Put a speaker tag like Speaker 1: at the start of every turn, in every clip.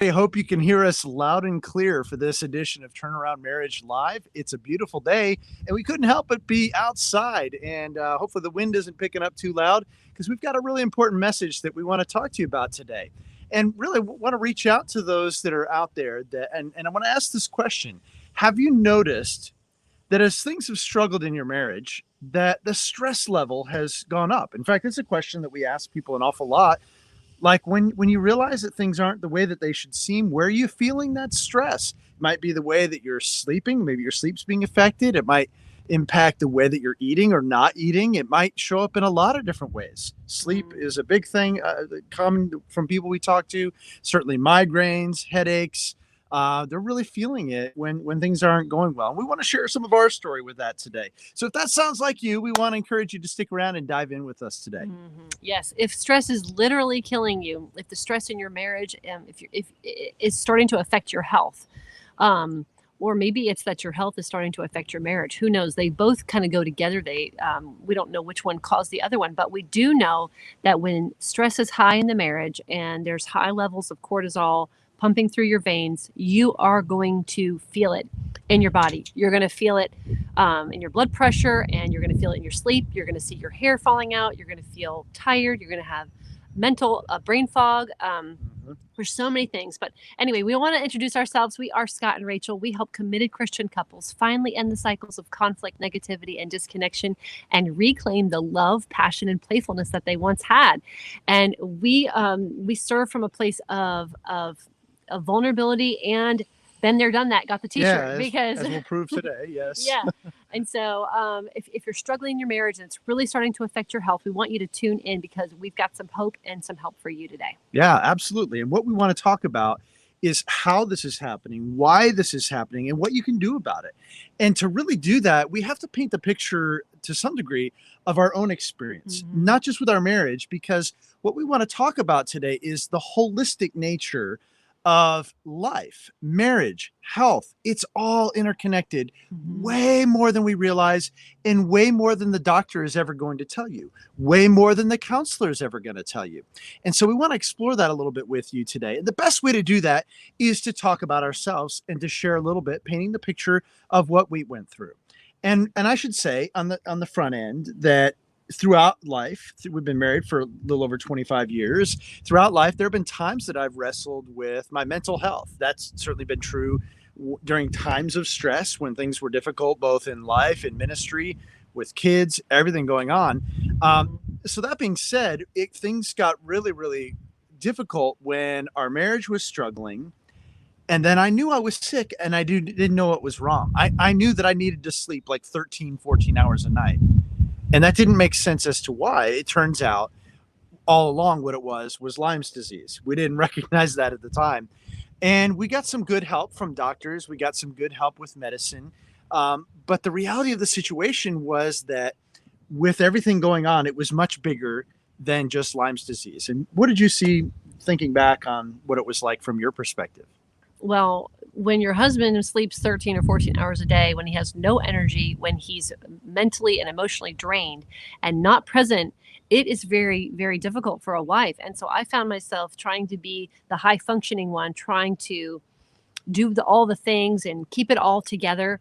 Speaker 1: I hope you can hear us loud and clear for this edition of Turnaround Marriage Live. It's a beautiful day, and we couldn't help but be outside. And hopefully, the wind isn't picking up too loud because we've got a really important message that we want to talk to you about today. And really want to reach out to those that are out there. And I want to ask this question. Have you noticed that as things have struggled in your marriage, that the stress level has gone up? In fact, it's a question that we ask people an awful lot. Like when you realize that things aren't the way that they should seem, where are you feeling that stress? It might be the way that you're sleeping. Maybe your sleep's being affected. It might impact the way that you're eating or not eating. It might show up in a lot of different ways. Sleep is a big thing, common from people we talk to. Certainly migraines, headaches. They're really feeling it when things aren't going well. And we want to share some of our story with that today. So if that sounds like you, we want to encourage you to stick around and dive in with us today.
Speaker 2: Yes, if stress is literally killing you, if the stress in your marriage, if it's starting to affect your health, or maybe it's that your health is starting to affect your marriage. Who knows? They both kind of go together. We don't know which one caused the other one, but we do know that when stress is high in the marriage and there's high levels of cortisol pumping through your veins, you are going to feel it in your body. You're going to feel it in your blood pressure, and you're going to feel it in your sleep. You're going to see your hair falling out. You're going to feel tired. You're going to have mental brain fog. There's so many things. But anyway, we want to introduce ourselves. We are Scott and Rachel. We help committed Christian couples finally end the cycles of conflict, negativity, and disconnection and reclaim the love, passion, and playfulness that they once had. And we serve from a place of vulnerability, and been there, done that, got the t-shirt.
Speaker 1: Because as we'll prove today. Yes.
Speaker 2: Yeah. And so if you're struggling in your marriage and it's really starting to affect your health, we want you to tune in because we've got some hope and some help for you today.
Speaker 1: Yeah, absolutely. And what we want to talk about is how this is happening, why this is happening, and what you can do about it. And to really do that, we have to paint the picture to some degree of our own experience, not just with our marriage, because what we want to talk about today is the holistic nature of life, marriage, health. It's all interconnected, way more than we realize, and way more than the doctor is ever going to tell you, way more than the counselor is ever going to tell you. And so we want to explore that a little bit with you today. And the best way to do that is to talk about ourselves and to share a little bit, painting the picture of what we went through. And I should say on the front end that throughout life, we've been married for a little over 25 years. Throughout life, there have been times that I've wrestled with my mental health. That's certainly been true during times of stress when things were difficult, both in life and ministry, with kids, everything going on. So that being said, things got really, really difficult when our marriage was struggling. And then I knew I was sick, and I didn't know what was wrong. I knew that I needed to sleep like 13, 14 hours a night. And that didn't make sense as to why. It turns out all along what it was Lyme's disease. We didn't recognize that at the time. And we got some good help from doctors. We got some good help with medicine. But the reality of the situation was that with everything going on, it was much bigger than just Lyme's disease. And what did you see thinking back on what it was like from your perspective?
Speaker 2: Well, when your husband sleeps 13 or 14 hours a day, when he has no energy, when he's mentally and emotionally drained and not present, it is very, very difficult for a wife. And so I found myself trying to be the high functioning one, trying to do all the things and keep it all together.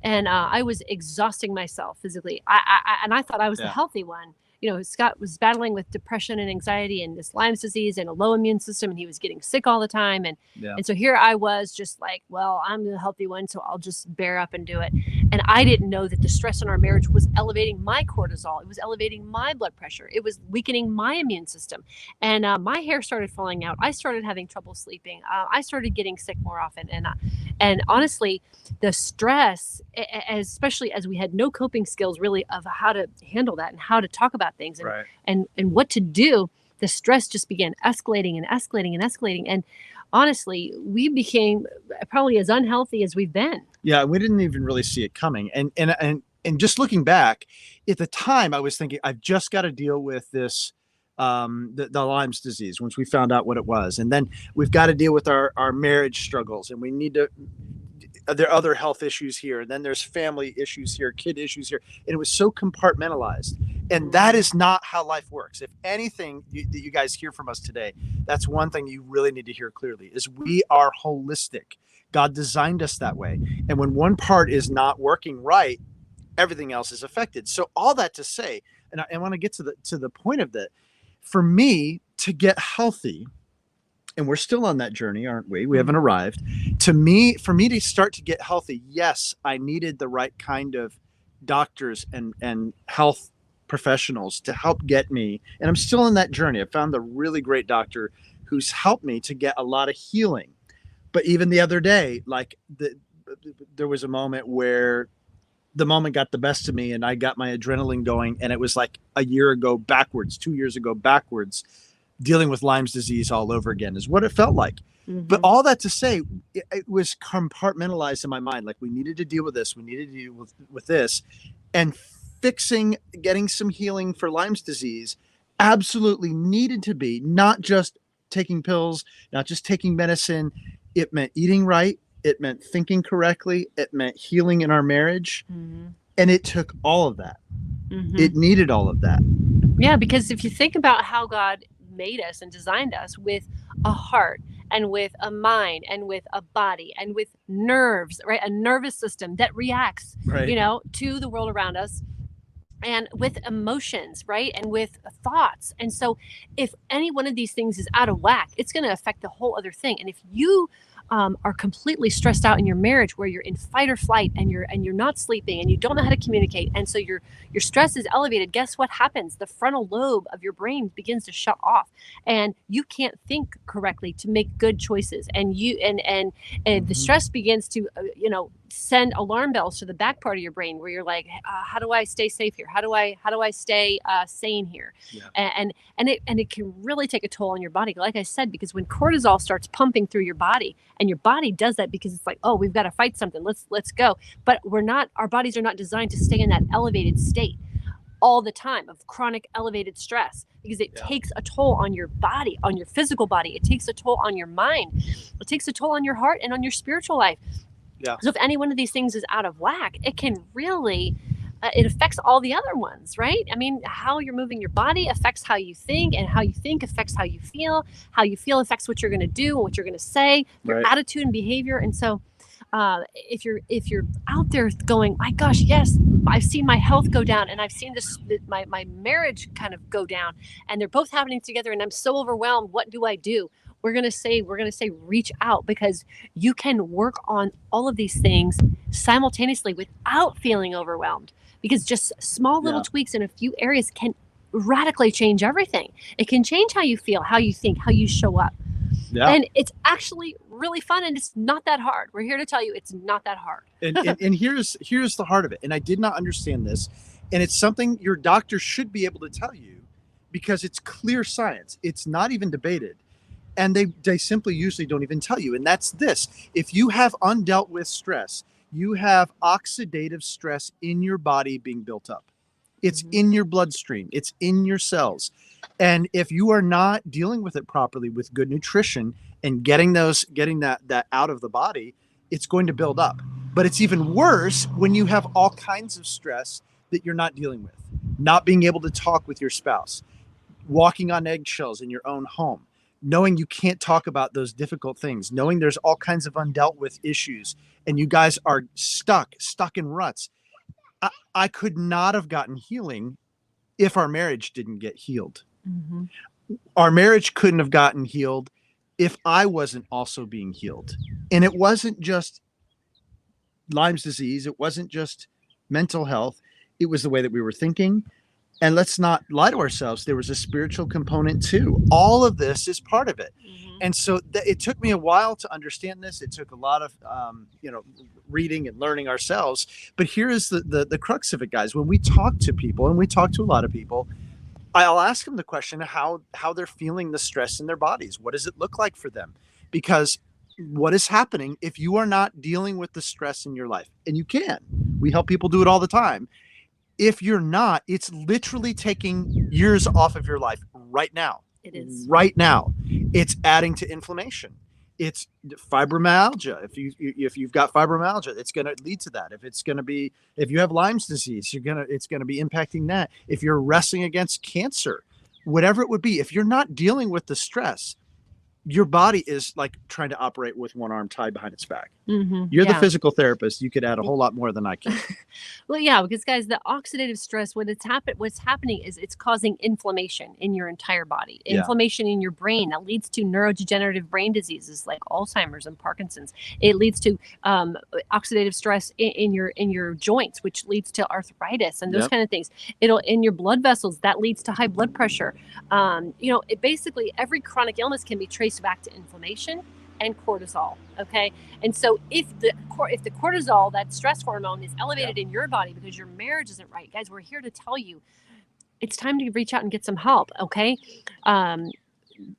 Speaker 2: And I was exhausting myself physically. I thought I was the healthy one. You know, Scott was battling with depression and anxiety and this Lyme's disease and a low immune system, and he was getting sick all the time. And so here I was just like, well, I'm the healthy one, so I'll just bear up and do it. And I didn't know that the stress in our marriage was elevating my cortisol. It was elevating my blood pressure. It was weakening my immune system. And my hair started falling out. I started having trouble sleeping. I started getting sick more often. And honestly, the stress, especially as we had no coping skills really of how to handle that and how to talk about things and what to do, the stress just began escalating and escalating and escalating. And honestly, we became probably as unhealthy as we've been.
Speaker 1: Yeah, we didn't even really see it coming. And just looking back, at the time, I was thinking, I've just got to deal with this, the Lyme's disease, once we found out what it was. And then we've got to deal with our marriage struggles, and we need to, there are other health issues here. And then there's family issues here, kid issues here. And it was so compartmentalized. And that is not how life works. If anything that you guys hear from us today, that's one thing you really need to hear clearly is we are holistic. God designed us that way. And when one part is not working right, everything else is affected. So all that to say, and I want to get to the point of that, for me to get healthy, and we're still on that journey, aren't we? We haven't arrived. For me to start to get healthy, yes, I needed the right kind of doctors and health professionals to help get me. And I'm still in that journey. I found a really great doctor who's helped me to get a lot of healing. But even the other day, there was a moment where the moment got the best of me and I got my adrenaline going. And it was like a year ago backwards, 2 years ago backwards, dealing with Lyme's disease all over again is what it felt like.
Speaker 2: Mm-hmm.
Speaker 1: But all that to say, it was compartmentalized in my mind. Like we needed to deal with this. We needed to deal with this. And getting some healing for Lyme's disease absolutely needed to be not just taking pills, not just taking medicine. It meant eating right. It meant thinking correctly. It meant healing in our marriage.
Speaker 2: Mm-hmm.
Speaker 1: And it took all of that.
Speaker 2: Mm-hmm.
Speaker 1: It needed all of that.
Speaker 2: Yeah, because if you think about how God made us and designed us with a heart and with a mind and with a body and with nerves, right? A nervous system that reacts,
Speaker 1: Right.
Speaker 2: To the world around us, and with emotions, right? And with thoughts. And so if any one of these things is out of whack, it's going to affect the whole other thing. And if you are completely stressed out in your marriage where you're in fight or flight and you're not sleeping and you don't know how to communicate, and so your stress is elevated, guess what happens? The frontal lobe of your brain begins to shut off and you can't think correctly to make good choices, and the stress begins to send alarm bells to the back part of your brain where you're like, how do I stay safe here? How do I stay sane here?
Speaker 1: Yeah.
Speaker 2: And it can really take a toll on your body, like I said, because when cortisol starts pumping through your body, and your body does that because it's like, oh, we've got to fight something, let's go. But our bodies are not designed to stay in that elevated state all the time of chronic elevated stress, because it takes a toll on your body, on your physical body. It takes a toll on your mind. It takes a toll on your heart and on your spiritual life.
Speaker 1: Yeah.
Speaker 2: So if any one of these things is out of whack, it can really, it affects all the other ones, right? I mean, how you're moving your body affects how you think, and how you think affects how you feel. How you feel affects what you're going to do and what you're going to say, your
Speaker 1: Right.
Speaker 2: attitude and behavior. And so if you're out there going, my gosh, yes, I've seen my health go down, and I've seen my marriage kind of go down, and they're both happening together, and I'm so overwhelmed. What do I do? We're going to say, reach out, because you can work on all of these things simultaneously without feeling overwhelmed, because just small little tweaks in a few areas can radically change everything. It can change how you feel, how you think, how you show up.
Speaker 1: Yeah.
Speaker 2: And it's actually really fun, and it's not that hard. We're here to tell you it's not that hard.
Speaker 1: And here's the heart of it. And I did not understand this. And it's something your doctor should be able to tell you, because it's clear science. It's not even debated. And they simply usually don't even tell you. And that's this. If you have undealt with stress, you have oxidative stress in your body being built up. It's in your bloodstream. It's in your cells. And if you are not dealing with it properly with good nutrition and getting that out of the body, it's going to build up. But it's even worse when you have all kinds of stress that you're not dealing with. Not being able to talk with your spouse, walking on eggshells in your own home, knowing you can't talk about those difficult things, knowing there's all kinds of undealt with issues, and you guys are stuck in ruts. I could not have gotten healing if our marriage didn't get healed.
Speaker 2: Mm-hmm.
Speaker 1: Our marriage couldn't have gotten healed if I wasn't also being healed. And it wasn't just Lyme's disease. It wasn't just mental health. It was the way that we were thinking. And let's not lie to ourselves. There was a spiritual component too. All of this is part of it.
Speaker 2: Mm-hmm.
Speaker 1: And so it took me a while to understand this. It took a lot of, reading and learning ourselves. But here is the crux of it, guys. When we talk to people, and we talk to a lot of people, I'll ask them the question of how they're feeling the stress in their bodies. What does it look like for them? Because what is happening if you are not dealing with the stress in your life? And you can. We help people do it all the time. If you're not, it's literally taking years off of your life right now.
Speaker 2: It is.
Speaker 1: Right now. It's adding to inflammation. It's fibromyalgia. If you've got fibromyalgia, it's going to lead to that. If you have Lyme's disease, it's going to be impacting that. If you're wrestling against cancer, whatever it would be, if you're not dealing with the stress, your body is like trying to operate with one arm tied behind its back. You're the physical therapist. You could add a whole lot more than I can.
Speaker 2: Well, yeah, because guys, the oxidative stress, what's happening is it's causing inflammation in your entire body, inflammation in your brain that leads to neurodegenerative brain diseases like Alzheimer's and Parkinson's. It leads to oxidative stress in your joints, which leads to arthritis and those kind of things. It'll in your blood vessels that leads to high blood pressure. Basically every chronic illness can be traced back to inflammation and cortisol. Okay. And so if the cortisol, that stress hormone, is elevated in your body because your marriage isn't right, guys, we're here to tell you it's time to reach out and get some help. Okay.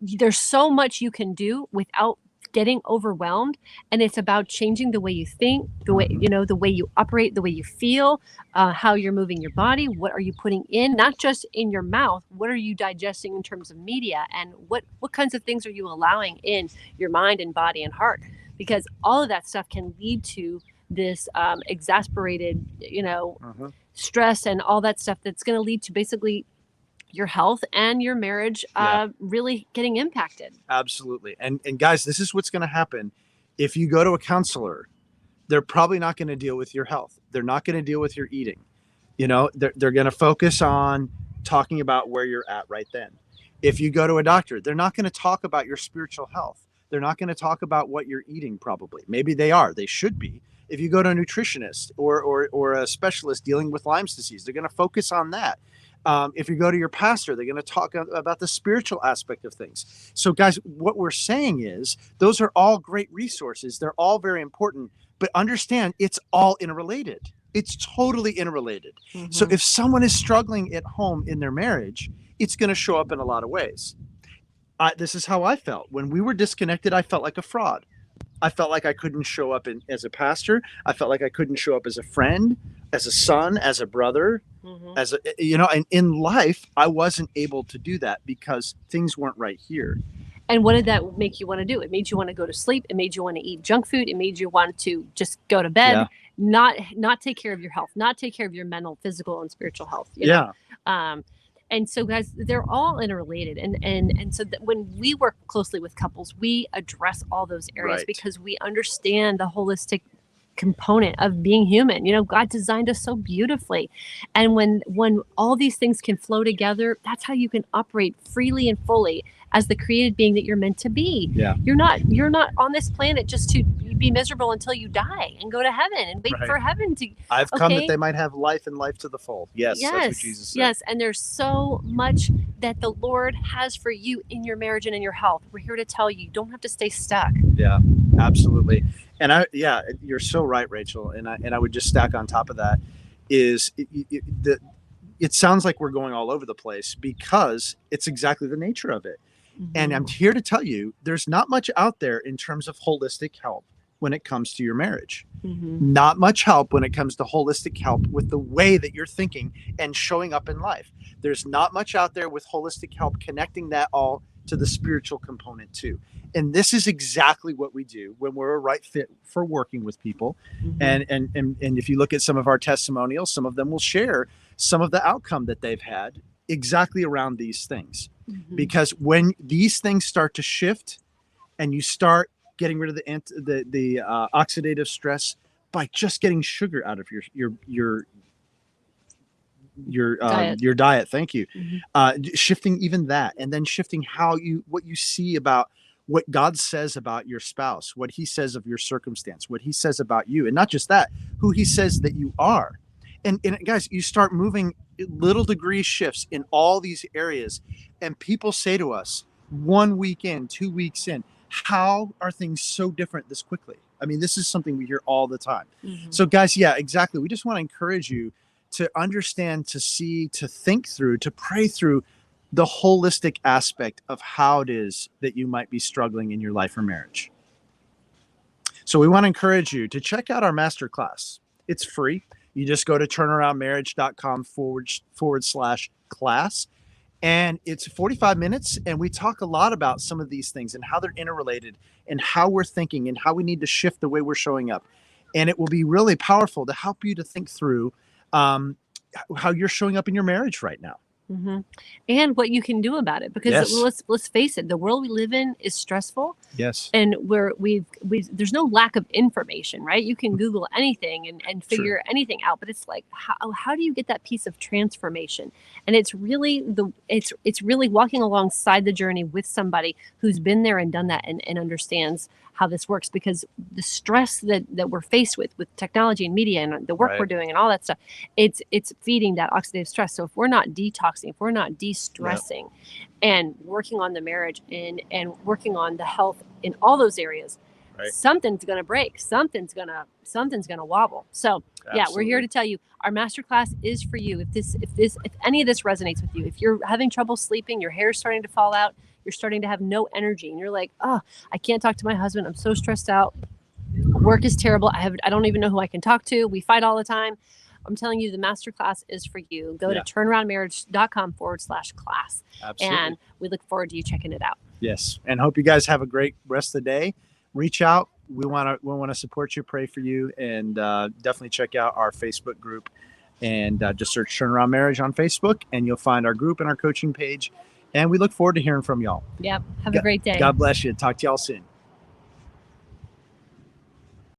Speaker 2: There's so much you can do without getting overwhelmed, and it's about changing the way you think, the way you operate, the way you feel, how you're moving your body, what are you putting in, not just in your mouth, what are you digesting in terms of media, and what kinds of things are you allowing in your mind and body and heart, because all of that stuff can lead to this exasperated stress and all that stuff that's going to lead to basically your health and your marriage really getting impacted.
Speaker 1: Absolutely. And guys, this is what's going to happen. If you go to a counselor, they're probably not going to deal with your health. They're not going to deal with your eating. They're going to focus on talking about where you're at right then. If you go to a doctor, they're not going to talk about your spiritual health. They're not going to talk about what you're eating, probably. Maybe they are. They should be. If you go to a nutritionist or a specialist dealing with Lyme's disease, they're going to focus on that. If you go to your pastor, they're going to talk about the spiritual aspect of things. So guys, what we're saying is those are all great resources. They're all very important, but understand it's all interrelated. It's totally interrelated. So if someone is struggling at home in their marriage, it's going to show up in a lot of ways. This is how I felt. When we were disconnected, I felt like a fraud. I felt like I couldn't show up as a pastor. I felt like I couldn't show up as a friend, as a son, as a brother, and in life, I wasn't able to do that because things weren't right here.
Speaker 2: And what did that make you want to do? It made you want to go to sleep. It made you want to eat junk food. It made you want to just go to bed, not take care of your health, not take care of your mental, physical, and spiritual health. And so, guys, they're all interrelated. And so when we work closely with couples, we address all those areas because we understand the holistic component of being human. God designed us so beautifully. And when all these things can flow together, that's how you can operate freely and fully as the created being that you're meant to be. You're not on this planet just to be miserable until you die and go to heaven and wait for heaven to.
Speaker 1: I've come that they might have life and life to the full. Yes, that's what Jesus said.
Speaker 2: Yes, and there's so much that the Lord has for you in your marriage and in your health. We're here to tell you don't have to stay stuck.
Speaker 1: Yeah, absolutely. And you're so right, Rachel. And I would just stack on top of that is it sounds like we're going all over the place because it's exactly the nature of it. And I'm here to tell you, there's not much out there in terms of holistic help when it comes to your marriage. Not much help when it comes to holistic help with the way that you're thinking and showing up in life. There's not much out there with holistic help connecting that all to the spiritual component too. And this is exactly what we do when we're a right fit for working with people. And if you look at some of our testimonials, some of them will share some of the outcome that they've had exactly around these things. Because when these things start to shift and you start getting rid of the oxidative stress by just getting sugar out of your diet. Thank you. Shifting even that, and then shifting what you see about what God says about your spouse, what he says of your circumstance, what he says about you, and not just that, who he says that you are. And guys, you start moving little degree shifts in all these areas, and people say to us 1 week in, 2 weeks in, how are things so different this quickly? I mean, this is something we hear all the time. So guys, yeah, exactly. We just want to encourage you to understand, to see, to think through, to pray through the holistic aspect of how it is that you might be struggling in your life or marriage. So we want to encourage you to check out our masterclass. It's free. You just go to turnaroundmarriage.com /class. And it's 45 minutes, and we talk a lot about some of these things and how they're interrelated and how we're thinking and how we need to shift the way we're showing up. And it will be really powerful to help you to think through how you're showing up in your marriage right now.
Speaker 2: Hmm. And what you can do about it, because
Speaker 1: Yes.
Speaker 2: let's face it, the world we live in is stressful,
Speaker 1: Yes.
Speaker 2: and we there's no lack of information, right? You can Google anything and
Speaker 1: True.
Speaker 2: figure anything out, but it's like how do you get that piece of transformation? And it's really it's really walking alongside the journey with somebody who's been there and done that and understands how this works, because the stress that we're faced with technology and media and the work
Speaker 1: Right.
Speaker 2: we're doing and all that stuff, it's feeding that oxidative stress. So if we're not detoxing, if we're not de-stressing and working on the marriage and working on the health in all those areas,
Speaker 1: Right.
Speaker 2: something's gonna break, something's gonna wobble. So yeah, we're here
Speaker 1: Absolutely.
Speaker 2: to tell you our masterclass is for you. If any of this resonates with you, if you're having trouble sleeping, your hair's starting to fall out, you're starting to have no energy, and you're like, oh, I can't talk to my husband, I'm so stressed out, work is terrible, I don't even know who I can talk to, we fight all the time. I'm telling you, the masterclass is for you. Go
Speaker 1: Yeah.
Speaker 2: to turnaroundmarriage.com/class.
Speaker 1: Absolutely.
Speaker 2: And we look forward to you checking it out.
Speaker 1: Yes. And hope you guys have a great rest of the day. Reach out. We want to support you, pray for you, and definitely check out our Facebook group, and just search Turnaround Marriage on Facebook, and you'll find our group and our coaching page. And we look forward to hearing from y'all.
Speaker 2: Yep. Have a great day.
Speaker 1: God bless you. Talk to y'all soon.